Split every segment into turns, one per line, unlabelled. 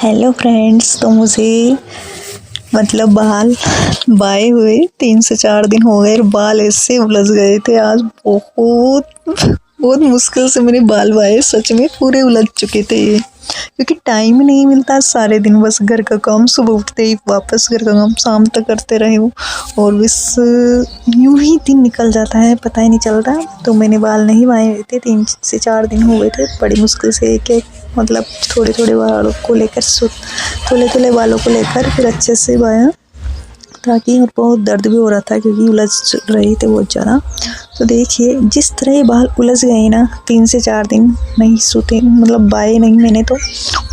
Hello friends, तो मुझे बाल बाए हुए 3 से 4 दिन हो गए और बाल ऐसे उलझ गए थे। आज बहुत बहुत मुश्किल से मैंने बाल बाए, सच में पूरे उलझ चुके थे ये, क्योंकि टाइम ही नहीं मिलता सारे दिन। बस घर का काम, सुबह उठते ही वापस घर का काम, शाम तक करते रहे हो और बस यूं ही दिन निकल जाता है, पता ही नहीं चलता। तो मैंने बाल नहीं बाए हुए थे, 3 से 4 दिन हो गए थे। बड़ी मुश्किल से एक एक थोड़े थोड़े बालों को लेकर थोड़े बालों को लेकर फिर अच्छे से बाया, ताकि और बहुत दर्द भी हो रहा था क्योंकि उलझ रहे थे बहुत ज़्यादा। तो देखिए, जिस तरह ये बाल उलझ गए ना, 3 से 4 दिन नहीं सूते, बाए नहीं मैंने, तो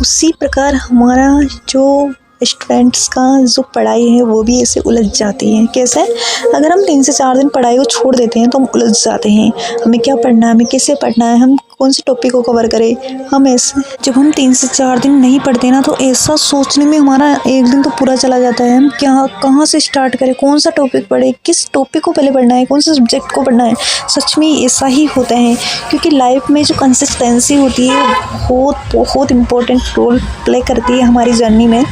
उसी प्रकार हमारा जो स्टूडेंट्स का जो पढ़ाई है वो भी ऐसे उलझ जाती है। कैसे? अगर हम 3 से 4 दिन पढ़ाई को छोड़ देते हैं तो हम उलझ जाते हैं। हमें क्या पढ़ना है, हमें कैसे पढ़ना है, हम कौन से टॉपिक को कवर करें। हम ऐसे जब हम 3 से 4 दिन नहीं पढ़ते ना, तो ऐसा सोचने में हमारा एक दिन तो पूरा चला जाता है। हम क्या कहाँ से स्टार्ट करें, कौन सा टॉपिक पढ़े, किस टॉपिक को पहले पढ़ना है, कौन से सब्जेक्ट को पढ़ना है। सच में ऐसा ही होता है, क्योंकि लाइफ में जो कंसिस्टेंसी होती है बहुत बहुत इम्पोर्टेंट रोल प्ले करती है हमारी जर्नी में।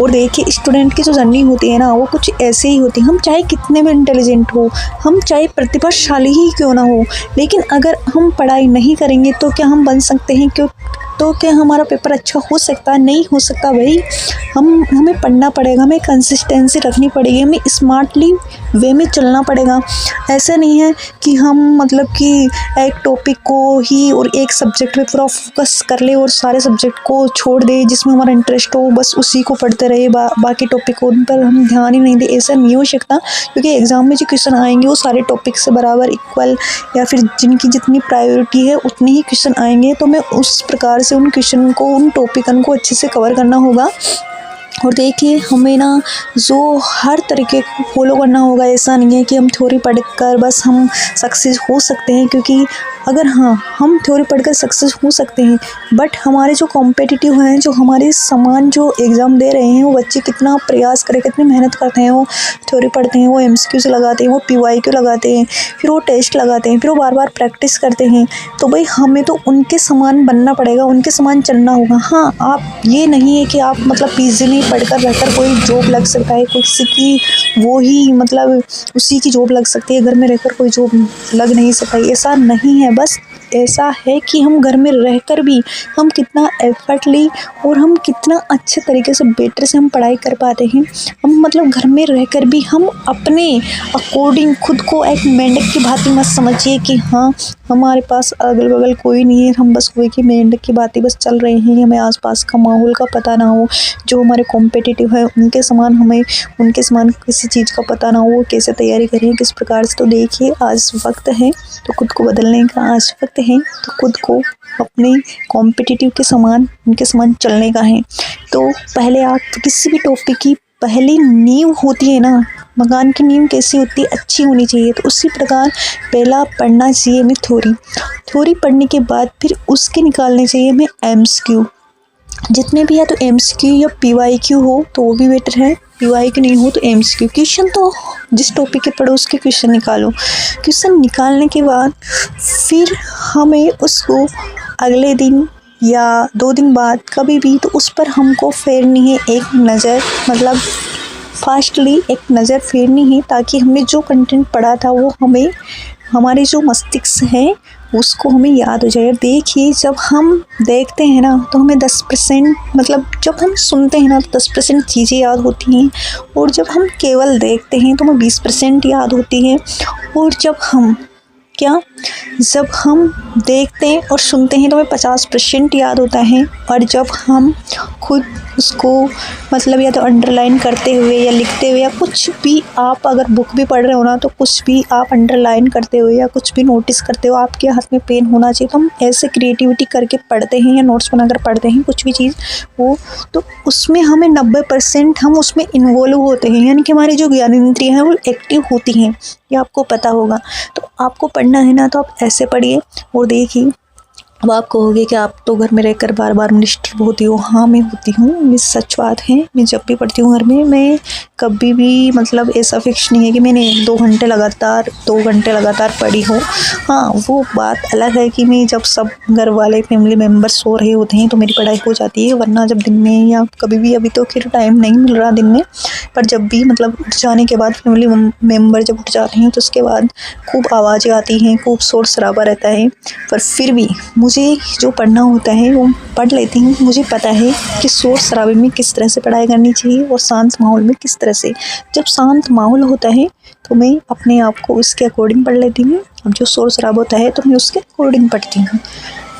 और देखिए, स्टूडेंट की जो जर्नी होती है ना, वो कुछ ऐसे ही होती है। हम चाहे कितने भी इंटेलिजेंट हो, हम चाहे प्रतिभाशाली ही क्यों ना हो, लेकिन अगर हम पढ़ाई नहीं करेंगे तो क्या हम बन सकते हैं? तो क्या हमारा पेपर अच्छा हो सकता है? नहीं हो सकता भाई। हमें पढ़ना पड़ेगा, हमें कंसिस्टेंसी रखनी पड़ेगी, हमें स्मार्टली वे में चलना पड़ेगा। ऐसा नहीं है कि हम कि एक टॉपिक को ही और एक सब्जेक्ट पे पूरा फोकस कर ले और सारे सब्जेक्ट को छोड़ दे जिसमें हमारा इंटरेस्ट हो, बस उसी को पढ़ते रहे, बाकी टॉपिक को उन पर हम ध्यान ही नहीं दे। ऐसा नहीं हो सकता, क्योंकि एग्ज़ाम में जो क्वेश्चन आएंगे वो सारे टॉपिक से बराबर इक्वल, या फिर जिनकी जितनी प्रायोरिटी है उतने ही क्वेश्चन आएंगे। तो मैं उस प्रकार से उन क्वेश्चन को, उन टॉपिकन को अच्छे से कवर करना होगा। और देखिए, हमें ना जो हर तरीके को फॉलो करना होगा। ऐसा नहीं है कि हम थ्योरी पढ़कर बस हम सक्सेस हो सकते हैं, क्योंकि अगर हम थ्योरी पढ़कर सक्सेस हो सकते हैं, बट हमारे जो कॉम्पिटिटिव हैं, जो हमारे समान जो एग्ज़ाम दे रहे हैं, वो बच्चे कितना प्रयास करें, कितनी मेहनत करते हैं। वो थ्योरी पढ़ते हैं, वो MCQ लगाते हैं, वो PYQ लगाते हैं, फिर वो टेस्ट लगाते हैं, फिर वो बार बार प्रैक्टिस करते हैं। तो भाई, हमें तो उनके समान बनना पड़ेगा, उनके समान चलना होगा। हाँ, आप ये नहीं है कि आप PG नहीं पढ़कर रहकर कोई जॉब लग सकता है, किसी की वो ही उसी की जॉब लग सकती है, घर में रहकर कोई जॉब लग नहीं सकता। ऐसा नहीं है, बस ऐसा है कि हम घर में रहकर भी हम कितना एफर्टली और हम कितना अच्छे तरीके से बेटर से हम पढ़ाई कर पाते हैं। हम घर में रहकर भी हम अपने अकॉर्डिंग खुद को एक मेंढक की भांति मत समझिए कि हाँ, हमारे पास अगल बगल कोई नहीं है, हम बस कोई की मेंढक की भांति बस चल रहे हैं, हमें आसपास का माहौल का पता ना हो। जो हमारे कॉम्पिटिटिव है उनके समान हमें उनके समान किसी चीज़ का पता ना हो, कैसे तैयारी करें, किस प्रकार से। तो देखिए, आज वक्त है तो खुद को बदलने का, आज वक्त है तो खुद को अपने कॉम्पिटिटिव के समान, उनके समान चलने का है। तो पहले आप किसी भी टॉपिक की पहली नींव होती है ना, मकान की नींव कैसी होती है? अच्छी होनी चाहिए। तो उसी प्रकार पहला पढ़ना चाहिए हमें थ्योरी पढ़ने के बाद फिर उसके निकालने चाहिए हमें MCQ। जितने भी है तो MCQ या PYQ हो तो वो भी बेटर है, PYQ नहीं हो तो MCQ। क्वेश्चन तो जिस टॉपिक के पढ़ो उसके क्वेश्चन निकालो। क्वेश्चन निकालने के बाद फिर हमें उसको अगले दिन या 2 दिन बाद कभी भी तो उस पर हमको फेरनी है एक नज़र, फास्टली एक नज़र फेरनी है, ताकि हमने जो कंटेंट पढ़ा था वो हमें, हमारे जो मस्तिष्क है उसको हमें याद हो जाए। देखिए, जब हम देखते हैं ना तो हमें 10% जब हम सुनते हैं ना तो 10% चीज़ें याद होती हैं, और जब हम केवल देखते हैं तो हमें 20% याद होती है। और जब हम देखते हैं और सुनते हैं तो हमें 50% याद होता है। और जब हम खुद उसको या तो अंडरलाइन करते हुए या लिखते हुए या कुछ भी, आप अगर बुक भी पढ़ रहे हो ना तो कुछ भी आप अंडरलाइन करते हुए या कुछ भी नोटिस करते हो, आपके हाथ में पेन होना चाहिए। तो हम ऐसे क्रिएटिविटी करके पढ़ते हैं या नोट्स बनाकर पढ़ते हैं कुछ भी चीज़ वो, तो उसमें हमें 90% हम उसमें इन्वॉल्व होते हैं, यानी कि हमारी जो ज्ञानेंद्रियाँ हैं वो एक्टिव होती हैं। ये आपको पता होगा। तो आपको पढ़ना है ना तो आप ऐसे पढ़िए। और देखिए, अब आप कहोगे कि आप तो घर में रहकर बार बार डिस्टर्ब होती हो। हाँ, मैं होती हूँ, मैं सच बात है। मैं जब भी पढ़ती हूँ घर में, मैं कभी भी मतलब ऐसा फिक्स नहीं है कि मैंने 2 घंटे लगातार पढ़ी हो। हाँ, वो बात अलग है कि मैं जब सब घर वाले फैमिली मेम्बर सो रहे होते हैं तो मेरी पढ़ाई हो जाती है, वरना जब दिन में या कभी भी, अभी तो खैर टाइम नहीं मिल रहा दिन में, पर जब भी मतलब उठ जाने के बाद फैमिली मेम्बर जब उठ जाते हैं तो उसके बाद खूब आवाज़ें आती हैं, खूब शोर शराबा रहता है, पर फिर भी मुझे जो पढ़ना होता है वो पढ़ लेती हूँ। मुझे पता है कि शोर शराबे में किस तरह से पढ़ाई करनी चाहिए और शांत माहौल में किस तरह से। जब शांत माहौल होता है तो मैं अपने आप को उसके अकॉर्डिंग पढ़ लेती हूँ, अब जो शोर शराबा होता है तो मैं उसके अकॉर्डिंग पढ़ती हूँ।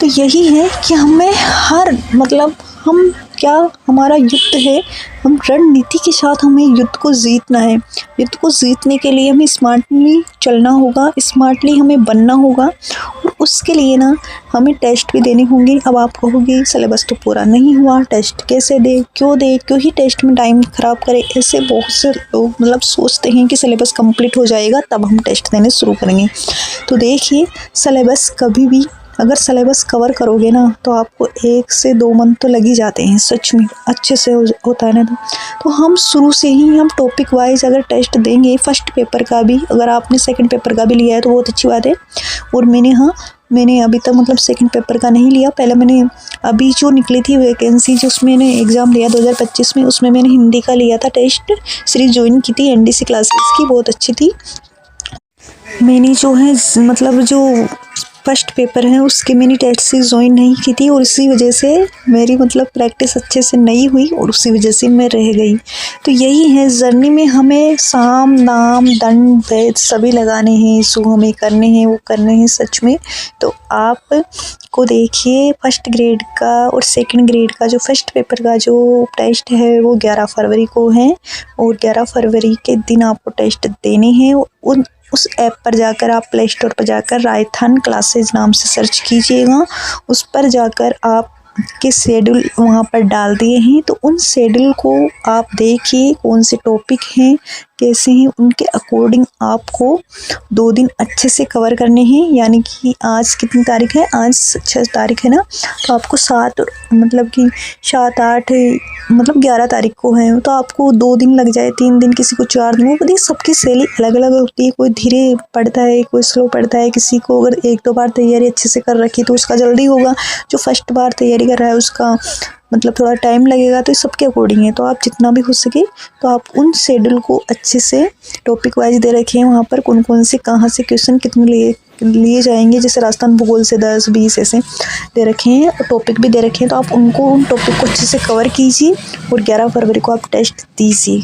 तो यही है कि हमें हर मतलब हम क्या हमारा युद्ध है, हम रणनीति के साथ हमें युद्ध को जीतना है। युद्ध को जीतने के लिए हमें स्मार्टली चलना होगा, स्मार्टली हमें बनना होगा, और उसके लिए ना हमें टेस्ट भी देने होंगे। अब आप कहोगे सिलेबस तो पूरा नहीं हुआ, टेस्ट कैसे दे, क्यों ही टेस्ट में टाइम ख़राब करे। ऐसे बहुत से लोग मतलब सोचते हैं कि सिलेबस कंप्लीट हो जाएगा तब हम टेस्ट देने शुरू करेंगे। तो देखिए, सिलेबस कभी भी, अगर सिलेबस कवर करोगे ना तो आपको 1 से 2 मंथ तो लग ही जाते हैं, सच में अच्छे से होता है ना। तो हम शुरू से ही हम टॉपिक वाइज अगर टेस्ट देंगे, फर्स्ट पेपर का भी, अगर आपने सेकंड पेपर का भी लिया है तो बहुत अच्छी बात है। और मैंने अभी तक मतलब सेकंड पेपर का नहीं लिया, पहले मैंने अभी जो निकली थी वैकेंसी, जो उसमें मैंने एग्ज़ाम लिया 2025 में, उसमें मैंने हिंदी का लिया था टेस्ट, सीरीज ज्वाइन की थी एनडीसी क्लासेस की, बहुत अच्छी थी। मैंने जो है मतलब जो फर्स्ट पेपर है उसके मैंने टेस्ट से ज्वाइन नहीं की थी, और इसी वजह से मेरी मतलब प्रैक्टिस अच्छे से नहीं हुई और उसी वजह से मैं रह गई। तो यही है जर्नी में, हमें साम दाम दंड भेद सभी लगाने हैं, जो हमें करने हैं वो करने हैं सच में। तो आप को देखिए, फर्स्ट ग्रेड का और सेकंड ग्रेड का जो फर्स्ट पेपर का जो टेस्ट है वो 11 फरवरी को है, और 11 फरवरी के दिन आपको टेस्ट देने हैं। उस ऐप पर जाकर, आप प्ले स्टोर पर जाकर रायथन क्लासेज नाम से सर्च कीजिएगा, उस पर जाकर आप के शेड्यूल वहाँ पर डाल दिए हैं, तो उन शेड्यूल को आप देखिए कौन से टॉपिक हैं, कैसे हैं, उनके अकॉर्डिंग आपको 2 दिन अच्छे से कवर करने हैं। यानी कि आज कितनी तारीख है, आज 6 तारीख है ना, तो आपको 7 मतलब कि 7, 8 मतलब 11 तारीख को है, तो आपको 2 दिन लग जाए, 3 दिन, किसी को 4 दिन। वो देखिए सबकी शैली अलग अलग होती है, कोई धीरे पढ़ता है, कोई स्लो पढ़ता है, किसी को अगर 1-2 बार तैयारी अच्छे से कर रखी तो उसका जल्दी होगा, जो फर्स्ट बार तैयारी कर रहा है उसका मतलब थोड़ा टाइम लगेगा। तो सबके अकॉर्डिंग है, तो आप जितना भी हो सके तो आप उन शेड्यूल को अच्छे से टॉपिक वाइज दे रखे हैं, वहाँ पर कौन कौन से कहाँ से क्वेश्चन कितने लिए जाएंगे, जैसे राजस्थान भूगोल से 10-20 ऐसे दे रखे हैं, और टॉपिक भी दे रखे हैं, तो आप उन टॉपिक को अच्छे से कवर कीजिए और 11 फरवरी को आप टेस्ट दीजिए।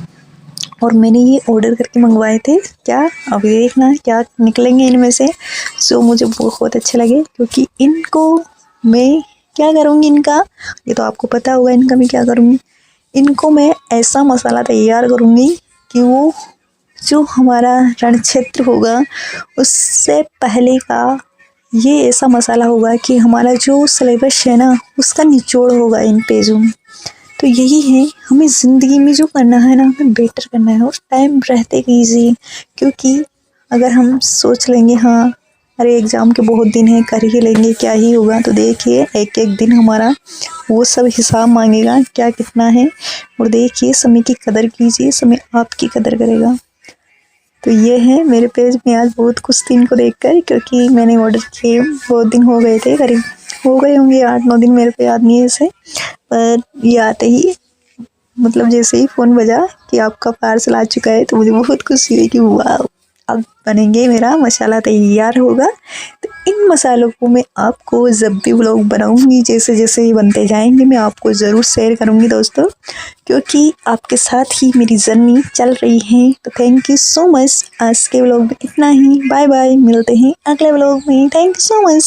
और मैंने ये ऑर्डर करके मंगवाए थे, क्या अभी देखना क्या निकलेंगे इनमें से, जो मुझे बहुत अच्छे लगे, क्योंकि इनको मैं क्या करूँगी, इनका ये तो आपको पता होगा, इनका मैं क्या करूँगी, इनको मैं ऐसा मसाला तैयार करूँगी कि वो जो हमारा रण क्षेत्र होगा उससे पहले का ये ऐसा मसाला होगा कि हमारा जो सिलेबस है ना उसका निचोड़ होगा इन पेजों में। तो यही है, हमें ज़िंदगी में जो करना है ना, हमें बेटर करना है और टाइम रहते कीजिए। क्योंकि अगर हम सोच लेंगे हाँ अरे एग्ज़ाम के बहुत दिन हैं, कर ही लेंगे, क्या ही होगा, तो देखिए एक एक दिन हमारा वो सब हिसाब मांगेगा क्या कितना है। और देखिए समय की कदर कीजिए, समय आपकी कदर करेगा। तो ये है मेरे पेज में आज बहुत खुश थी इनको देखकर, क्योंकि मैंने ऑर्डर किए बहुत दिन हो गए थे, करीब हो गए होंगे 8-9 दिन, मेरे को याद नहीं है ऐसे, पर ये आते ही मतलब जैसे ही फ़ोन बजा कि आपका पार्सल आ चुका है तो मुझे बहुत खुशी हुई कि वाह अब बनेंगे, मेरा मसाला तैयार होगा। तो इन मसालों को मैं आपको जब भी व्लॉग बनाऊंगी, जैसे जैसे ये बनते जाएंगे, मैं आपको ज़रूर शेयर करूंगी दोस्तों, क्योंकि आपके साथ ही मेरी जर्नी चल रही है। तो थैंक यू सो मच, आज के व्लॉग में इतना ही, बाय बाय, मिलते हैं अगले व्लॉग में, थैंक यू सो मच।